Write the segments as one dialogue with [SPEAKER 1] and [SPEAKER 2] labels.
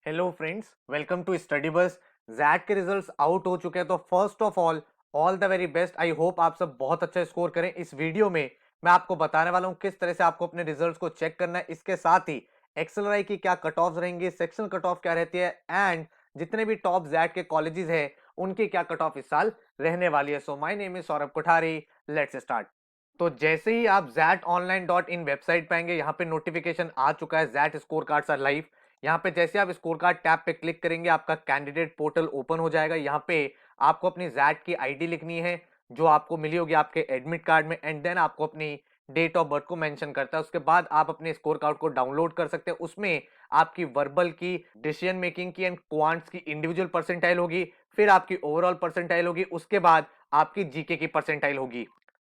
[SPEAKER 1] Hello friends, welcome to study bus. XAT के results out हो चुके हैं, तो first of all the very best. I hope आप सब बहुत अच्छा स्कोर करें। इस वीडियो में मैं आपको बताने वाला हूं किस तरह से आपको अपने रिजल्ट्स को चेक करना है। इसके साथ ही एक्सएलआरआई की क्या कट ऑफ रहेंगी, सेक्शनल कट ऑफ क्या रहती है, एंड जितने भी टॉप जैट के कॉलेजेस है उनकी क्या कट ऑफ इस साल रहने वाली है। So my name is Saurabh Kothari, let's start. तो जैसे ही आप zatonline.in वेबसाइट पे आएंगे, यहाँ पे नोटिफिकेशन आ चुका है, XAT score cards are live. यहाँ पे जैसे आप स्कोर कार्ड टैब पे क्लिक करेंगे, आपका कैंडिडेट पोर्टल ओपन हो जाएगा। यहाँ पे आपको अपनी जैट की आईडी लिखनी है जो आपको मिली होगी आपके एडमिट कार्ड में, एंड देन आपको अपनी डेट ऑफ बर्थ को मेंशन करता है। उसके बाद आप अपने स्कोर कार्ड को डाउनलोड कर सकते हैं। उसमें आपकी वर्बल की, डिसीजन मेकिंग की एंड क्वांट्स की इंडिविजुअल परसेंटाइल होगी, फिर आपकी ओवरऑल परसेंटाइल होगी, उसके बाद आपकी जीके की परसेंटाइल होगी।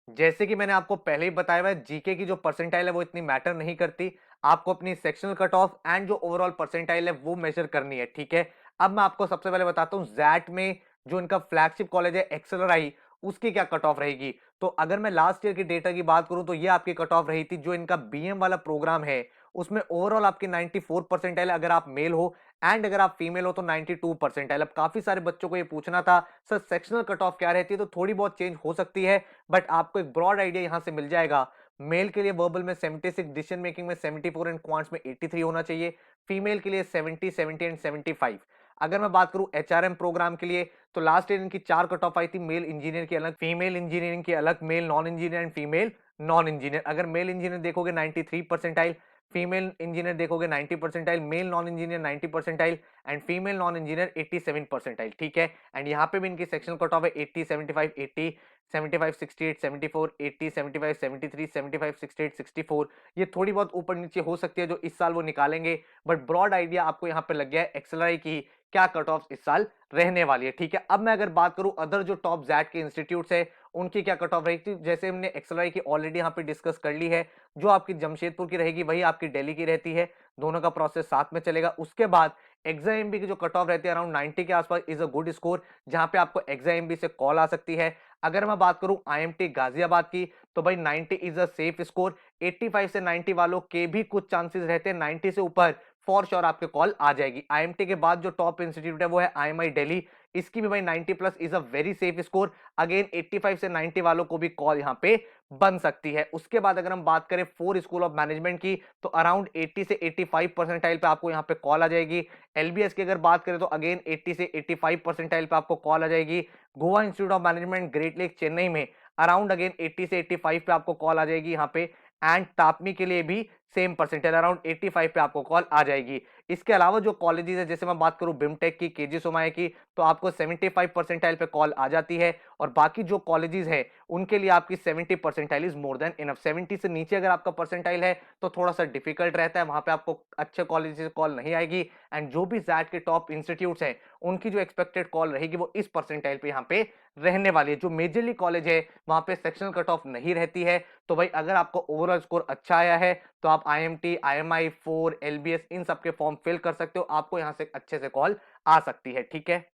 [SPEAKER 1] जैसे कि मैंने आपको पहले ही बताया हुआ है, जीके की जो परसेंटाइल है वो इतनी मैटर नहीं करती। आपको अपनी सेक्शनल कट ऑफ एंड जो ओवरऑल परसेंटाइल है वो मेजर करनी है, ठीक है। अब मैं आपको सबसे पहले बताता हूं जैट में जो इनका फ्लैगशिप कॉलेज है एक्सएलआरआई, उसकी क्या कट ऑफ रहेगी। तो अगर मैं लास्ट ईयर की डेटा की बात करूं तो ये आपकी कट ऑफ रही थी। जो इनका बीएम वाला प्रोग्राम है उसमें ओवरऑल आपकी 94 परसेंटाइल अगर आप मेल हो, एंड अगर आप फीमेल हो तो 92 परसेंटाइल। अब काफी सारे बच्चों को ये पूछना था सर सेक्शनल कट ऑफ क्या रहती है, तो थोड़ी बहुत चेंज हो सकती है, बट आपको एक ब्रॉड आइडिया यहां से मिल जाएगा। मेल के लिए वर्बल में 76, डिसीजन मेकिंग में 74 एंड क्वांट्स में 83 होना चाहिए। फीमेल के लिए 70, 70 एंड 75। अगर मैं बात करूं एचआरएम प्रोग्राम के लिए, तो लास्ट ईयर इनकी 4 कट ऑफ आई थी। मेल इंजीनियर की अलग, फीमेल इंजीनियरिंग की अलग, male non engineer and female non engineer. अगर मेल इंजीनियर देखोगे 93 परसेंटाइल, फीमेल इंजीनियर देखोगे 90 percentile, male non engineer 90 percentile and female non engineer 87 percentile, ठीक है। एंड यहाँ पे भी इनकी सेक्शनल कट ऑफ है 80, 75, 80, 75, 68, 74, 80, 75, 73, 75, 68, 64। ये थोड़ी बहुत ऊपर नीचे हो सकती है जो इस साल वो निकालेंगे, बट ब्रॉड आइडिया आपको यहाँ पे लग गया है एक्सएलआरआई की क्या कट ऑफ इस साल रहने वाली है, ठीक है। अब मैं अगर बात करूं अदर जो टॉप जैट के इंस्टीट्यूट्स है उनकी क्या कट ऑफ रहेगी, जैसे हमने एक्सएलआरआई की ऑलरेडी यहाँ पे डिस्कस कर ली है। जो आपकी जमशेदपुर की रहेगी वही आपकी दिल्ली की रहती है, दोनों का प्रोसेस साथ में चलेगा। उसके बाद एक्साएमबी की जो कट ऑफ रहती है अराउंड 90 के आसपास इज अ गुड स्कोर, जहां पे आपको एक्साएमबी से कॉल आ सकती है। अगर मैं बात करूं आईएमटी गाजियाबाद की, तो भाई 90 इज अ सेफ स्कोर। 85 से 90 वालों के भी कुछ चांसेस रहते हैं, 90 से ऊपर फॉर श्योर आपके कॉल आ जाएगी। आईएमटी के बाद जो टॉप इंस्टीट्यूट है वो है आईएमआई दिल्ली, इसकी भी भाई 90 plus is a very safe score. Again 85 से 90 वालों को भी कॉल यहां पे बन सकती है। उसके बाद अगर हम बात करें फोर स्कूल ऑफ मैनेजमेंट की, तो अराउंड 80 से 85 परसेंटाइल पे आपको यहां पे कॉल आ जाएगी। एलबीएस की अगर बात करें तो अगेन 80 से 85 परसेंटाइल पे आपको कॉल आ जाएगी। Goa institute of management great lake Chennai में अराउंड अगेन 80 से 85 पे आपको कॉल आ जाएगी यहाँ पे। एंड तापमी के लिए भी सेम परसेंटेज अराउंड 85 पे आपको कॉल आ जाएगी। इसके अलावा जो कॉलेजेस है, जैसे मैं बात करूं बिमटेक की, केजी सोमाया की, तो आपको 75 परसेंटाइल पे कॉल आ जाती है। और बाकी जो कॉलेजेस है उनके लिए आपकी 70 percentile is more than enough. 70 से नीचे अगर आपका परसेंटाइल है तो थोड़ा सा डिफिकल्ट रहता है, वहां पे आपको अच्छे कॉलेज से कॉल नहीं आएगी। एंड जो भी जैट के टॉप इंस्टीट्यूट्स हैं उनकी जो एक्सपेक्टेड कॉल रहेगी वो इस परसेंटाइल पे यहाँ पे रहने वाली है। जो मेजरली कॉलेज है वहां पे सेक्शनल कट ऑफ नहीं रहती है। तो भाई अगर आपको ओवरऑल स्कोर अच्छा आया है तो आप आईएमटी, आईएमआई, फोर, एलबीएस इन सबके फॉर्म फिल कर सकते हो, आपको यहां से अच्छे से कॉल आ सकती है, ठीक है।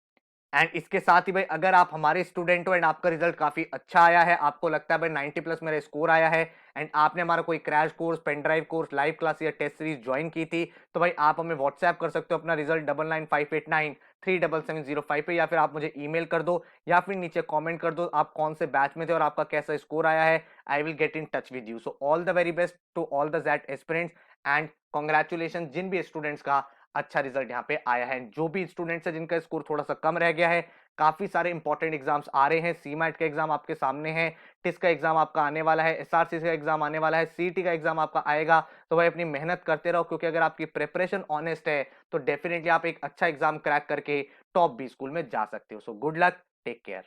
[SPEAKER 1] एंड इसके साथ ही भाई अगर आप हमारे स्टूडेंट हो एंड आपका रिजल्ट काफी अच्छा आया है, आपको लगता है भाई 90 प्लस मेरा स्कोर आया है, एंड आपने हमारा कोई crash course, pen drive course, live class या टेस्ट सीरीज ज्वाइन की थी, तो भाई आप हमें व्हाट्सएप कर सकते हो अपना रिजल्ट 9958937705 पे, या फिर आप मुझे ईमेल कर दो, या फिर नीचे कमेंट कर दो आप कौन से बैच में थे और आपका कैसा स्कोर आया है। I will get in touch with you. So all the very best to all the Z aspirants, and congratulation जिन भी स्टूडेंट्स का अच्छा रिजल्ट यहाँ पे आया है। जो भी स्टूडेंट्स है जिनका स्कोर थोड़ा सा कम रह गया है, काफी सारे इंपॉर्टेंट एग्जाम्स आ रहे हैं। सीमैट का एग्जाम आपके सामने है, टिस का एग्जाम आपका आने वाला है, एसआरसी का एग्जाम आने वाला है, सीटी का एग्जाम आपका आएगा। तो भाई अपनी मेहनत करते रहो, क्योंकि अगर आपकी प्रिपरेशन ऑनेस्ट है तो डेफिनेटली आप एक अच्छा एग्जाम क्रैक करके टॉप 20 स्कूल में जा सकते हो। So good luck, take care.